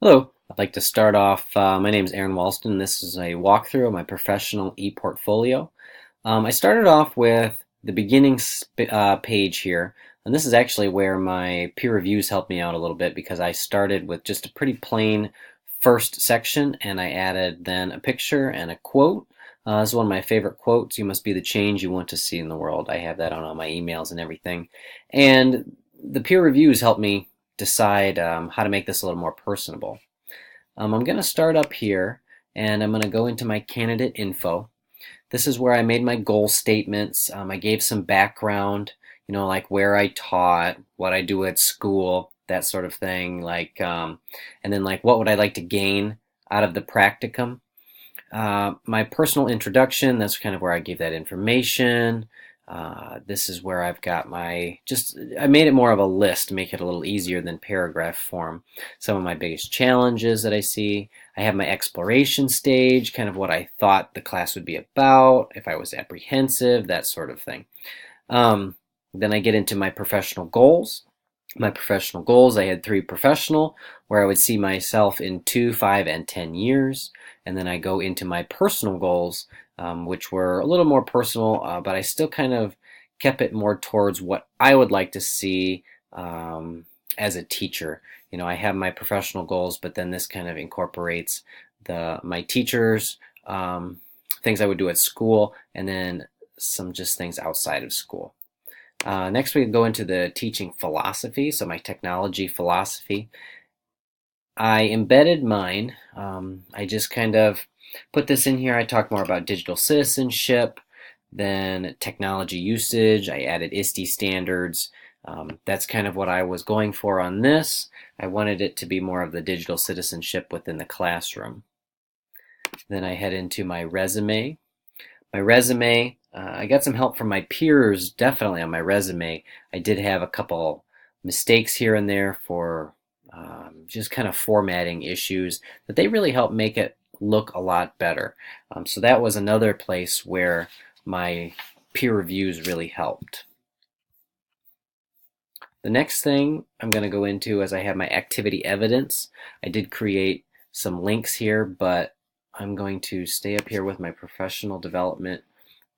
Hello, I'd like to start off. My name is Aaron Walston. This is a walkthrough of my professional e-portfolio. I started off with the beginning page here, and this is actually where my peer reviews helped me out a little bit because I started with just a pretty plain first section and I added then a picture and a quote. This is one of my favorite quotes. You must be the change you want to see in the world. I have that on all my emails and everything. And the peer reviews helped me decide how to make this a little more personable. I'm going to start up here and I'm going to go into my candidate info. This is where I made my goal statements. I gave some background, like where I taught, what I do at school, that sort of thing. And then like what would I like to gain out of the practicum. My personal introduction, that's kind of where I gave that information. This is where I've got I made it more of a list to make it a little easier than paragraph form. Some of my biggest challenges that I see. I have my exploration stage, kind of what I thought the class would be about, if I was apprehensive, that sort of thing. Then I get into my professional goals. My professional goals, I had 3 professional, where I would see myself in 2, 5, and 10 years. And then I go into my personal goals, which were a little more personal, but I still kind of kept it more towards what I would like to see as a teacher. I have my professional goals, but then this kind of incorporates my teachers, things I would do at school, and then some just things outside of school. Next, we go into the teaching philosophy, so my technology philosophy. I embedded mine. I just kind of put this in here. I talk more about digital citizenship, then technology usage. I added ISTE standards. That's kind of what I was going for on this. I wanted it to be more of the digital citizenship within the classroom. Then I head into my resume. My resume, I got some help from my peers definitely on my resume. I did have a couple mistakes here and there for just kind of formatting issues that they really helped make it look a lot better. So that was another place where my peer reviews really helped. The next thing I'm going to go into is I have my activity evidence. I did create some links here, but I'm going to stay up here with my professional development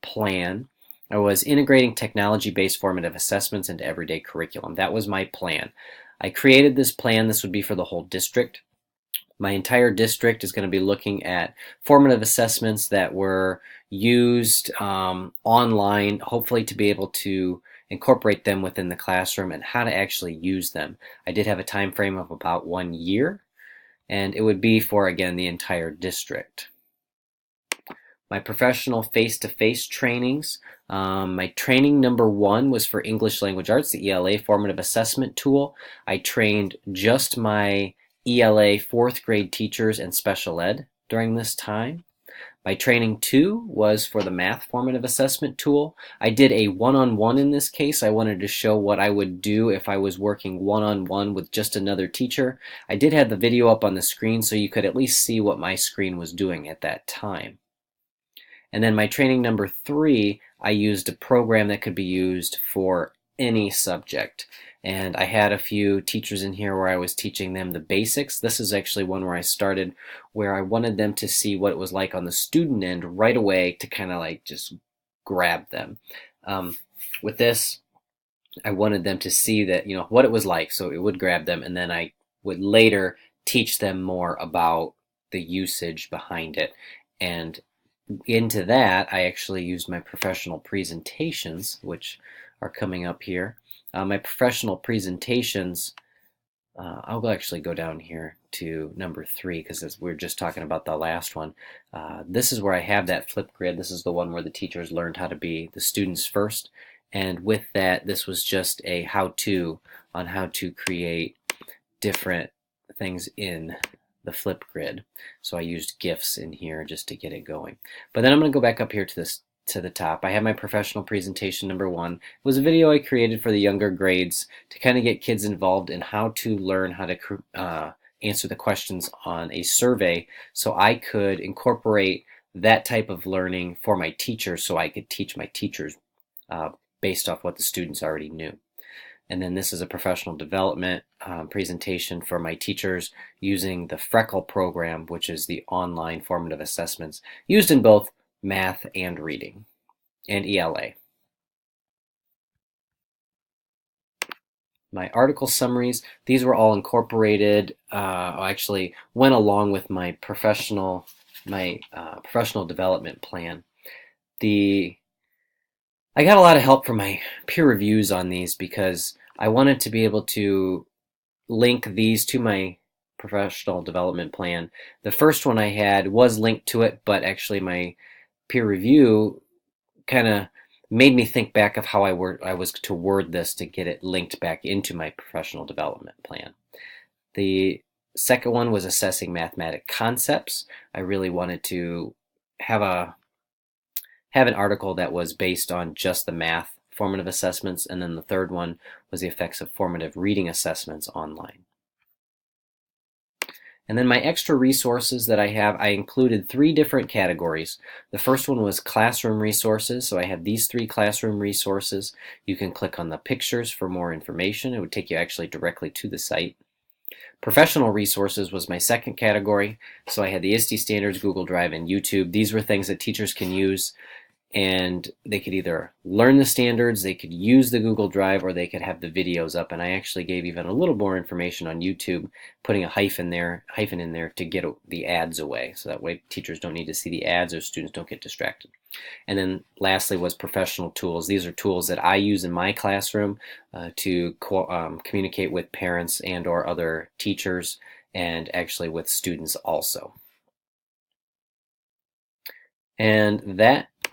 plan. I was integrating technology-based formative assessments into everyday curriculum. That was my plan. I created this plan. This would be for the whole district. My entire district is going to be looking at formative assessments that were used online, hopefully to be able to incorporate them within the classroom and how to actually use them. I did have a time frame of about 1 year, and it would be for, again, the entire district. My professional face-to-face trainings. My training number 1 was for English Language Arts, the ELA formative assessment tool. I trained just my ELA 4th grade teachers and special ed during this time. My training 2 was for the math formative assessment tool. I did a one-on-one in this case. I wanted to show what I would do if I was working one-on-one with just another teacher. I did have the video up on the screen so you could at least see what my screen was doing at that time. And then my training number 3, I used a program that could be used for any subject. And I had a few teachers in here where I was teaching them the basics. This is actually one where I started where I wanted them to see what it was like on the student end right away to kind of like just grab them. With this, I wanted them to see that, what it was like so it would grab them, and then I would later teach them more about the usage behind it. And into that, I actually used my professional presentations, which are coming up here. My professional presentations, I'll actually go down here to number 3 because we're just talking about the last one. This is where I have that flip grid. This is the one where the teachers learned how to be the students first. And with that, this was just a how-to on how to create different things in the flip grid. So I used GIFs in here just to get it going. But then I'm going to go back up here to the top. I have my professional presentation number 1. It was a video I created for the younger grades to kind of get kids involved in how to learn how to answer the questions on a survey so I could incorporate that type of learning for my teachers so I could teach my teachers based off what the students already knew. And then this is a professional development presentation for my teachers using the Freckle program, which is the online formative assessments used in both math and reading and ELA. My article summaries, these were all incorporated, actually went along with my professional development plan. I got a lot of help from my peer reviews on these because I wanted to be able to link these to my professional development plan. The first one I had was linked to it, but actually my peer review kind of made me think back of how I was to word this to get it linked back into my professional development plan. The second one was assessing mathematic concepts. I really wanted to have an article that was based on just the math formative assessments, and then the third one was the effects of formative reading assessments online. And then my extra resources that I included 3 different categories. The first one was classroom resources, so I have these 3 classroom resources. You can click on the pictures for more information. It would take you actually directly to the site. Professional resources was my second category, so I had the ISTE standards, Google Drive, and YouTube. These were things that teachers can use, and they could either learn the standards, they could use the Google Drive, or they could have the videos up. And I actually gave even a little more information on YouTube, putting a hyphen in there to get the ads away, so that way teachers don't need to see the ads or students don't get distracted. And then lastly was professional tools. These are tools that I use in my classroom to communicate with parents and or other teachers, and actually with students also. And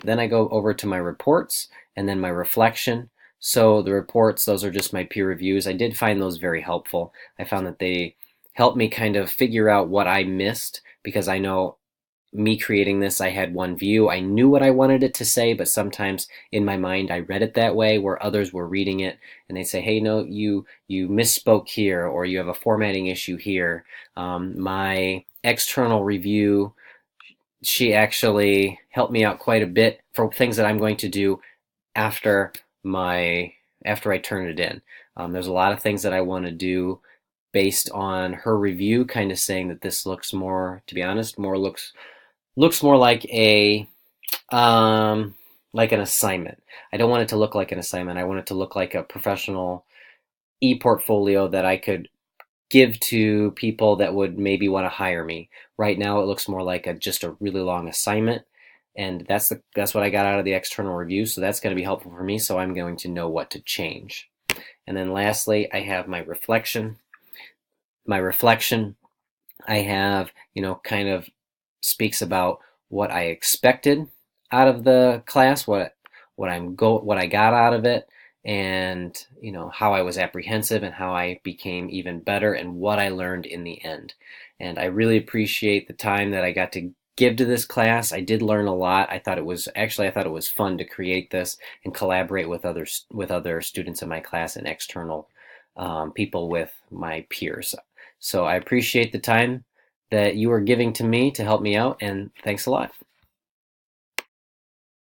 then I go over to my reports and then my reflection. So the reports, those are just my peer reviews. I did find those very helpful. I found that they helped me kind of figure out what I missed, because I know me creating this, I had one view. I knew what I wanted it to say, but sometimes in my mind I read it that way, where others were reading it and they say, hey, no, you misspoke here, or you have a formatting issue here. My external review, she actually helped me out quite a bit for things that I'm going to do after I turn it in. There's a lot of things that I want to do based on her review, kind of saying that this looks more, to be honest, looks more like like an assignment. I don't want it to look like an assignment. I want it to look like a professional e-portfolio that I could give to people that would maybe want to hire me. Right now it looks more like just a really long assignment, and that's what I got out of the external review, so that's going to be helpful for me, so I'm going to know what to change. And then lastly, I have my reflection. My reflection, I have, kind of speaks about what I expected out of the class, what I got out of it, and how I was apprehensive and how I became even better, and what I learned in the end. And I really appreciate the time that I got to give to this class. I did learn a lot. I thought it was fun to create this and collaborate with other students in my class and external people with my peers. So I appreciate the time that you are giving to me to help me out, and thanks a lot.